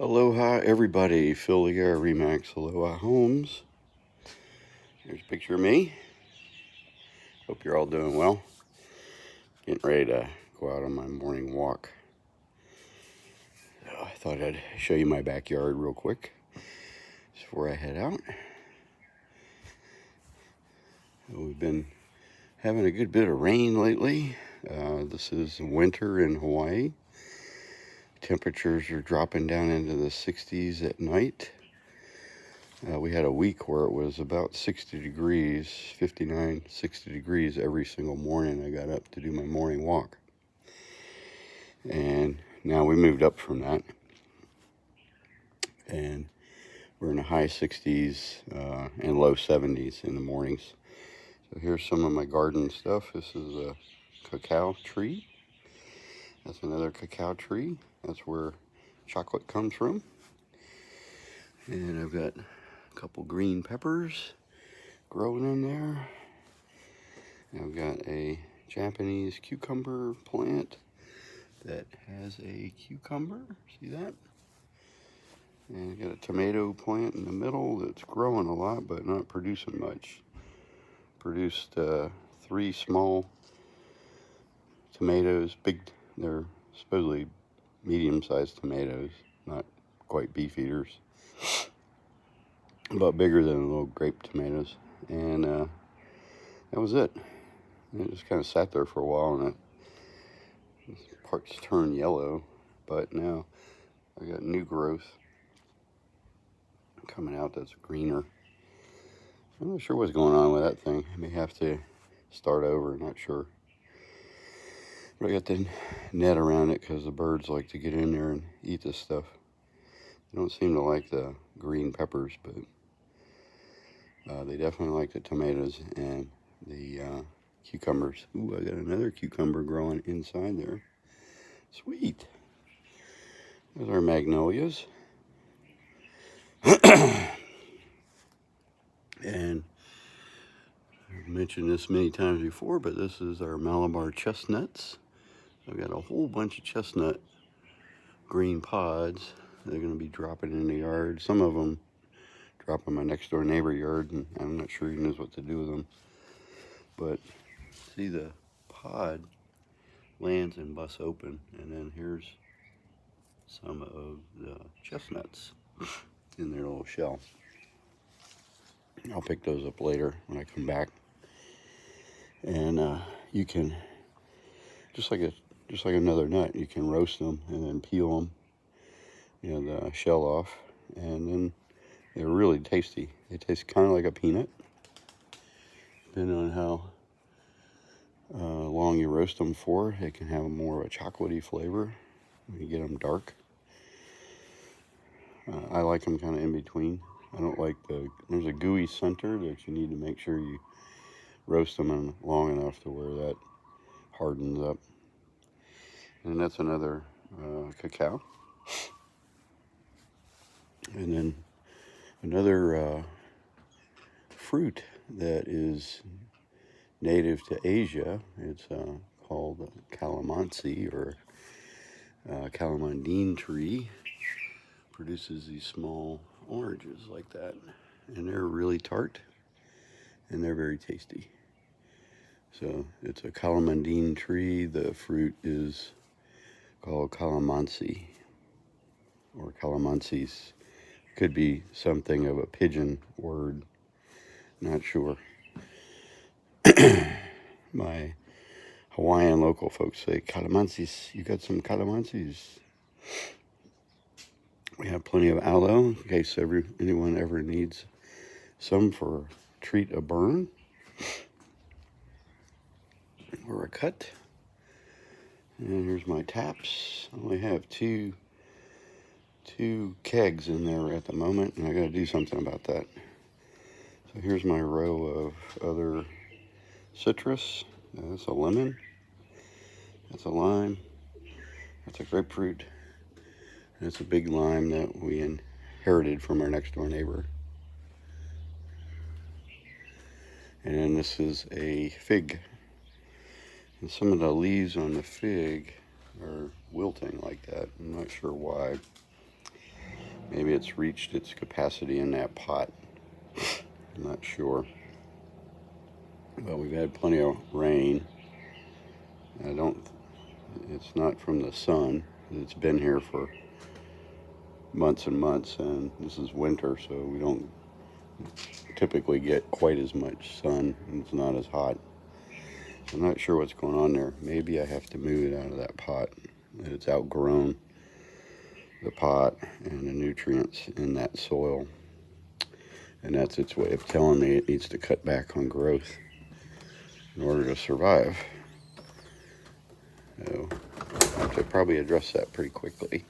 Aloha everybody, Phil the Air Remax Aloha Homes. Here's a picture of me. Hope you're all doing well. Getting ready to go out on my morning walk. So I thought I'd show you my backyard real quick before I head out. We've been having a good bit of rain lately. This is winter in Hawaii. Temperatures are dropping down into the 60s at night. We had a week where it was about 60 degrees, 59, 60 degrees every single morning I got up to do my morning walk. And now we moved up from that. And we're in the high 60s and low 70s in the mornings. So here's some of my garden stuff. This is a cacao tree. That's another cacao tree. That's where chocolate comes from. And I've got a couple green peppers growing in there. I've got a Japanese cucumber plant that has a cucumber. See that? And I've got a tomato plant in the middle that's growing a lot but not producing much. Produced 3 small tomatoes. They're supposedly medium-sized tomatoes, not quite beef eaters, but bigger than little grape tomatoes. And that was it. And it just kind of sat there for a while, and parts turned yellow, but now I got new growth coming out that's greener. I'm not sure what's going on with that thing. I may have to start over, not sure. But I got the net around it because the birds like to get in there and eat this stuff. They don't seem to like the green peppers, but they definitely like the tomatoes and the cucumbers. Ooh, I got another cucumber growing inside there. Sweet. Those are magnolias. And I've mentioned this many times before, but this is our Malabar chestnuts. I've got a whole bunch of chestnut green pods. They're going to be dropping in the yard. Some of them drop in my next door neighbor yard, and I'm not sure he knows what to do with them. But see, the pod lands and busts open, and then here's some of the chestnuts in their little shell. I'll pick those up later when I come back. And you can, just like another nut, you can roast them and then peel them, the shell off, and then they're really tasty. They taste kind of like a peanut, depending on how long you roast them for. They can have more of a chocolatey flavor when you get them dark. I like them kind of in between. I don't like there's a gooey center that you need to make sure you roast them long enough to where that hardens up. And that's another cacao. And then another fruit that is native to Asia. It's called calamansi, or calamandine tree. Produces these small oranges like that, and they're really tart and they're very tasty. So it's a calamandine tree. The fruit is called calamansi, or calamansis. Could be something of a pigeon word, not sure. My Hawaiian local folks say calamansis. You got some calamansis? We have plenty of aloe in case anyone ever needs some for treat a burn or a cut. And here's my taps. I only have two kegs in there at the moment, and I got to do something about that. So here's my row of other citrus. That's a lemon. That's a lime. That's a grapefruit. And it's a big lime that we inherited from our next door neighbor. And then this is a fig. And some of the leaves on the fig are wilting like that. I'm not sure why. Maybe it's reached its capacity in that pot. I'm not sure. But we've had plenty of rain. It's not from the sun. It's been here for months and months, and this is winter, so we don't typically get quite as much sun, and it's not as hot. So I'm not sure what's going on there. Maybe I have to move it out of that pot. It's outgrown the pot and the nutrients in that soil, and that's its way of telling me it needs to cut back on growth in order to survive. So I have to probably address that pretty quickly.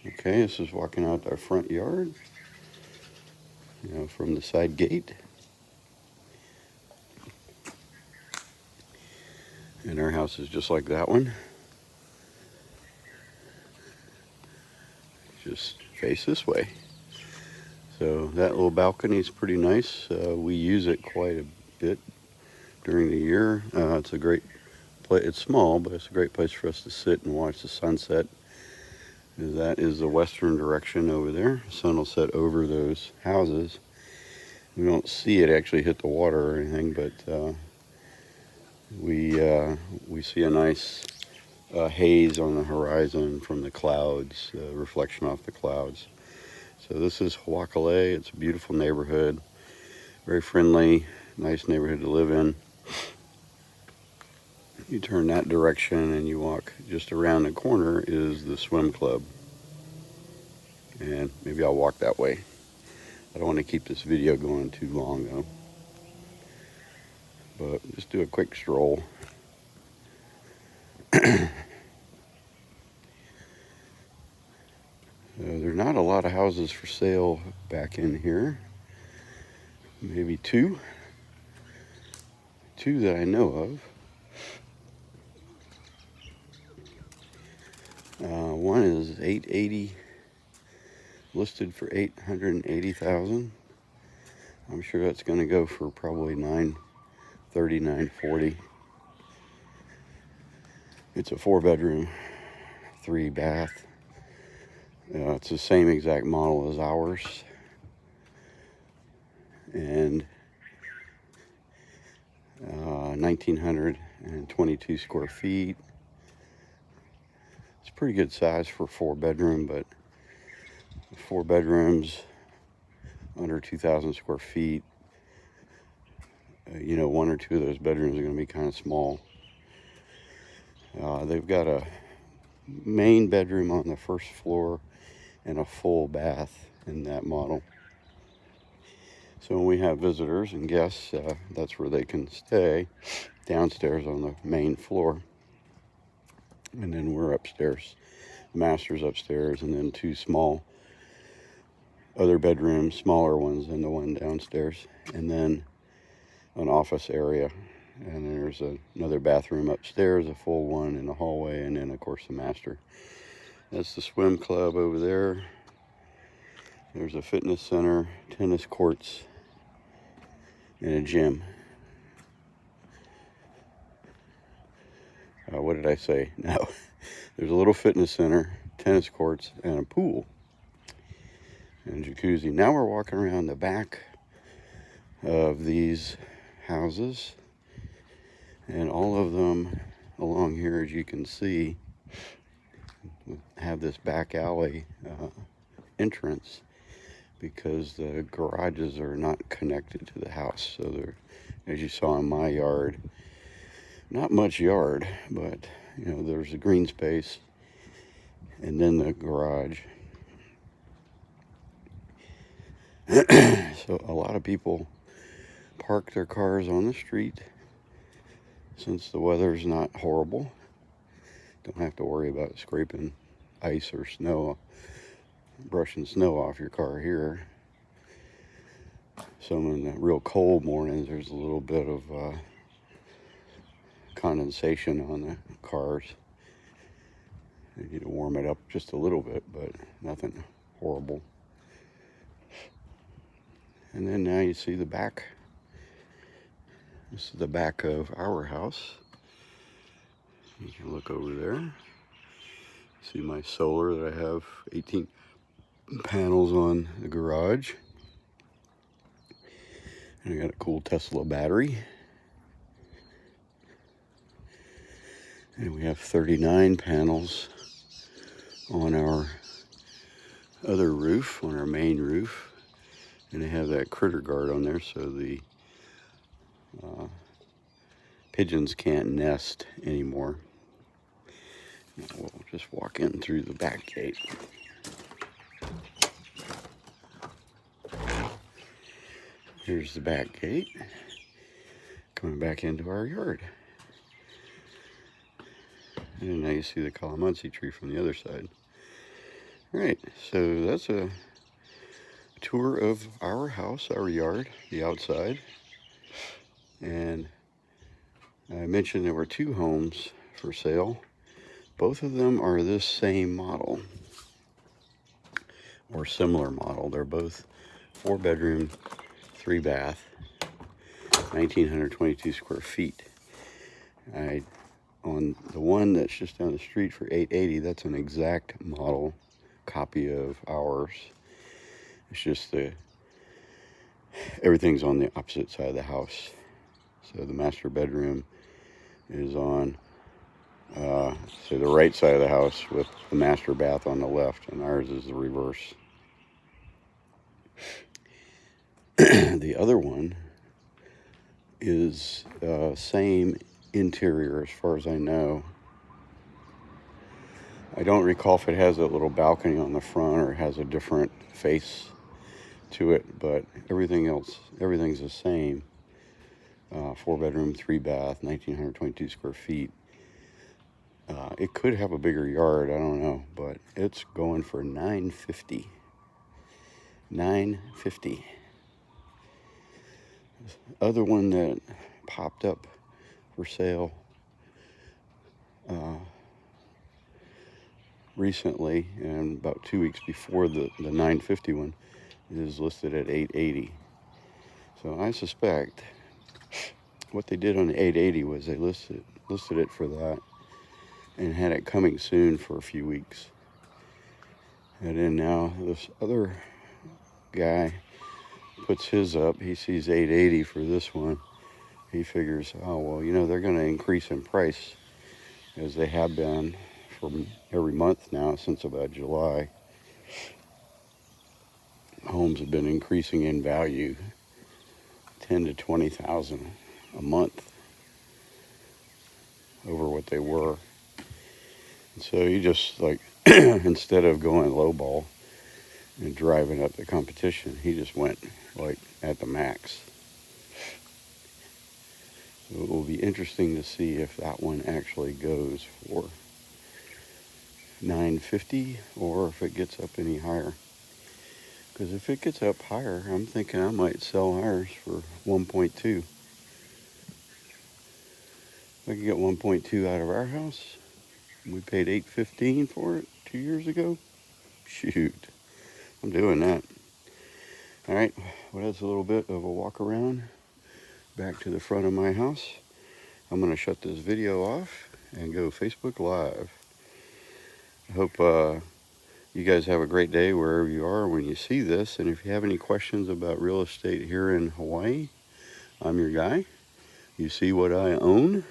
Okay, this is walking out our front yard, from the side gate. And our house is just like that one. Just face this way. So that little balcony is pretty nice. We use it quite a bit during the year. It's a great place. It's small, but it's a great place for us to sit and watch the sunset. That is the western direction over there. The sun will set over those houses. We don't see it actually hit the water or anything, but we see a nice haze on the horizon from the clouds, reflection off the clouds. So this is Hoakalei. It's a beautiful neighborhood, very friendly, nice neighborhood to live in. You turn that direction and you walk just around the corner is the swim club. And maybe I'll walk that way. I don't want to keep this video going too long though. But just do a quick stroll. There's not a lot of houses for sale back in here. Maybe two that I know of. One is 880, listed for 880,000. I'm sure that's going to go for probably 930, 940. It's a 4-bedroom, 3-bath. It's the same exact model as ours, and 1,922 square feet. It's pretty good size for a 4-bedroom, but 4 bedrooms under 2,000 square feet, 1 or 2 of those bedrooms are going to be kind of small. They've got a main bedroom on the first floor and a full bath in that model. So when we have visitors and guests, that's where they can stay, downstairs on the main floor. And then we're upstairs, the master's upstairs, and then 2 small other bedrooms, smaller ones than the one downstairs, and then an office area. And there's another bathroom upstairs, a full one in the hallway, and then of course the master. That's the swim club over there. There's a fitness center, tennis courts, and a gym. What did I say? No. There's a little fitness center, tennis courts, and a pool. And jacuzzi. Now we're walking around the back of these houses. And all of them along here, as you can see, have this back alley entrance because the garages are not connected to the house. So they're, as you saw in my yard, not much yard, but there's a green space and then the garage. So a lot of people park their cars on the street since the weather's not horrible. Don't have to worry about scraping ice or snow, brushing snow off your car here. Some in the real cold mornings, there's a little bit of condensation on the cars. You need to warm it up just a little bit, but nothing horrible. And then now you see the back. This is the back of our house. You can look over there. See my solar that I have 18 panels on the garage. And I got a cool Tesla battery. And we have 39 panels on our other roof, on our main roof. And they have that critter guard on there so the pigeons can't nest anymore. Now we'll just walk in through the back gate. Here's the back gate, coming back into our yard. And now you see the calamansi tree from the other side. All right, so that's a tour of our house, our yard, the outside. And I mentioned there were 2 homes for sale. Both of them are this same model, or similar model. They're both 4-bedroom, 3-bath, 1,922 square feet. On the one that's just down the street for $880, that's an exact model copy of ours. It's just everything's on the opposite side of the house. So the master bedroom is on so the right side of the house with the master bath on the left, and ours is the reverse. The other one is same interior as far as I know. I don't recall if it has a little balcony on the front or it has a different face to it, but everything's the same. 4-bedroom, 3-bath, 1,922 square feet. It could have a bigger yard, I don't know, but it's going for $950. $950. The other one that popped up for sale recently, and about 2 weeks before the $950 one, is listed at $880. So I suspect what they did on the $880 was they listed it for that and had it coming soon for a few weeks. And then now this other guy puts his up. He sees $880 for this one. He figures, oh, well, they're going to increase in price, as they have been for every month now since about July. Homes have been increasing in value, 10 to 20,000 a month over what they were. And so you just instead of going lowball and driving up the competition, he just went at the max. So it will be interesting to see if that one actually goes for $950 or if it gets up any higher. Because if it gets up higher, I'm thinking I might sell ours for 1.2. If I could get 1.2 out of our house, we paid $815 for it 2 years ago. Shoot, I'm doing that. All right, well, that's a little bit of a walk around back to the front of my house. I'm going to shut this video off and go Facebook Live. I hope you guys have a great day wherever you are when you see this. And if you have any questions about real estate here in Hawaii, I'm your guy. You see what I own. You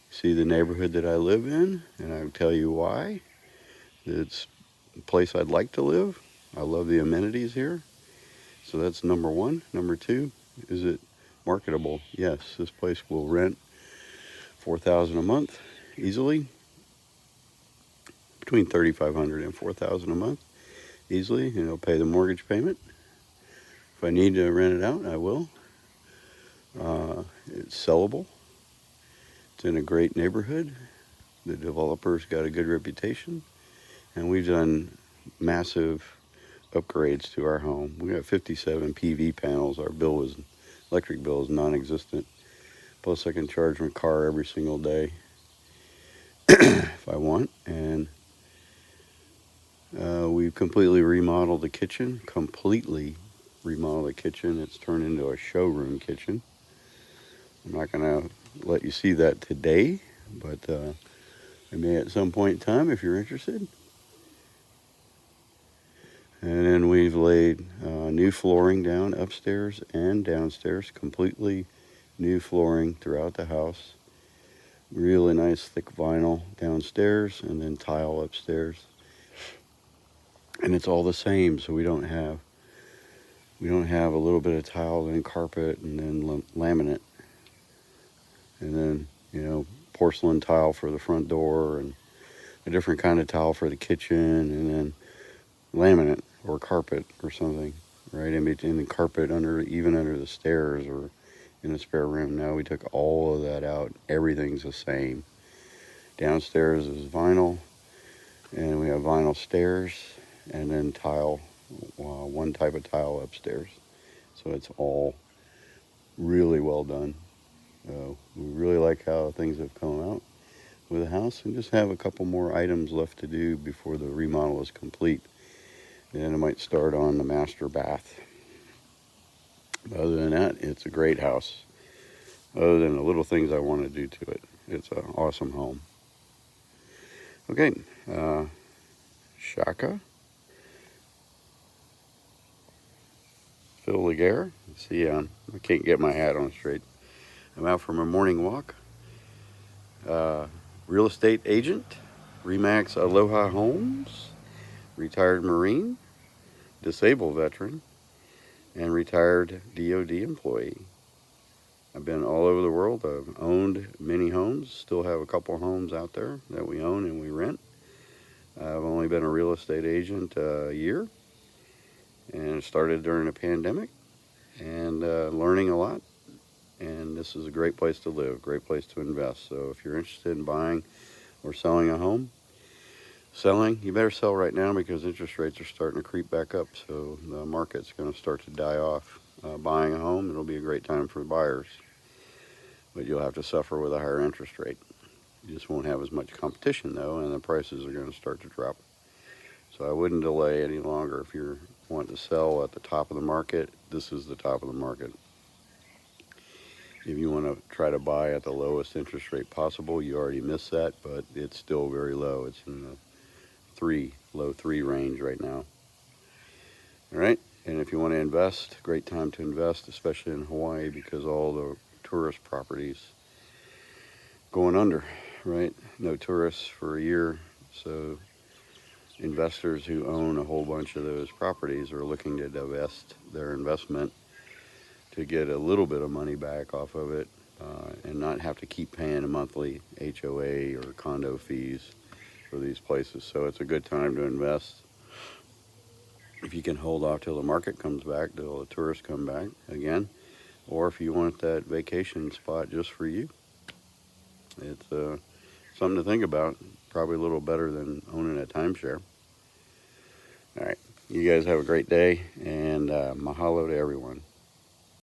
see the neighborhood that I live in, and I'll tell you why. It's a place I'd like to live. I love the amenities here. So that's number one. Number two, is it marketable? Yes, this place will rent $4,000 a month easily. Between $3,500 and $4,000 a month easily, and it'll pay the mortgage payment. If I need to rent it out, I will. It's sellable. It's in a great neighborhood. The developer's got a good reputation, and we've done massive upgrades to our home. We got 57 PV panels. Our electric bill is non-existent. Plus, I can charge my car every single day if I want. And we've completely remodeled the kitchen. It's turned into a showroom kitchen. I'm not going to let you see that today, but I may at some point in time if you're interested. And then we've laid new flooring down upstairs and downstairs, completely new flooring throughout the house. Really nice thick vinyl downstairs and then tile upstairs. And it's all the same, so we don't have a little bit of tile and carpet and then laminate. And then, porcelain tile for the front door and a different kind of tile for the kitchen and then laminate or carpet or something, right? In between the carpet even under the stairs or in the spare room. Now we took all of that out. Everything's the same. Downstairs is vinyl, and we have vinyl stairs, and then tile, one type of tile upstairs. So it's all really well done. We really like how things have come out with the house, and just have a couple more items left to do before the remodel is complete. And I might start on the master bath. Other than that, it's a great house. Other than the little things I want to do to it, it's an awesome home. Okay, Shaka, Phil Laguerre. See, I can't get my hat on straight. I'm out for my morning walk. Real estate agent, Remax Aloha Homes, retired Marine, disabled veteran, and retired DOD employee. I've been all over the world. I've owned many homes, still have a couple homes out there that we own and we rent. I've only been a real estate agent a year, and it started during a pandemic, and learning a lot. And this is a great place to live, great place to invest. So if you're interested in buying or selling a home, you better sell right now because interest rates are starting to creep back up. So the market's going to start to die off. Buying a home, it'll be a great time for buyers, but you'll have to suffer with a higher interest rate. You just won't have as much competition though, and the prices are going to start to drop. So I wouldn't delay any longer. If you want to sell at the top of the market, this is the top of the market. If you want to try to buy at the lowest interest rate possible, you already missed that, but it's still very low. It's in the low 3 range right now. All right, and if you want to invest, great time to invest, especially in Hawaii because all the tourist properties going under, right? No tourists for a year, so investors who own a whole bunch of those properties are looking to divest their investment to get a little bit of money back off of it and not have to keep paying a monthly HOA or condo fees for these places. So it's a good time to invest. If you can hold off till the market comes back, till the tourists come back again, or if you want that vacation spot just for you, it's something to think about. Probably a little better than owning a timeshare. All right, you guys have a great day, and mahalo to everyone.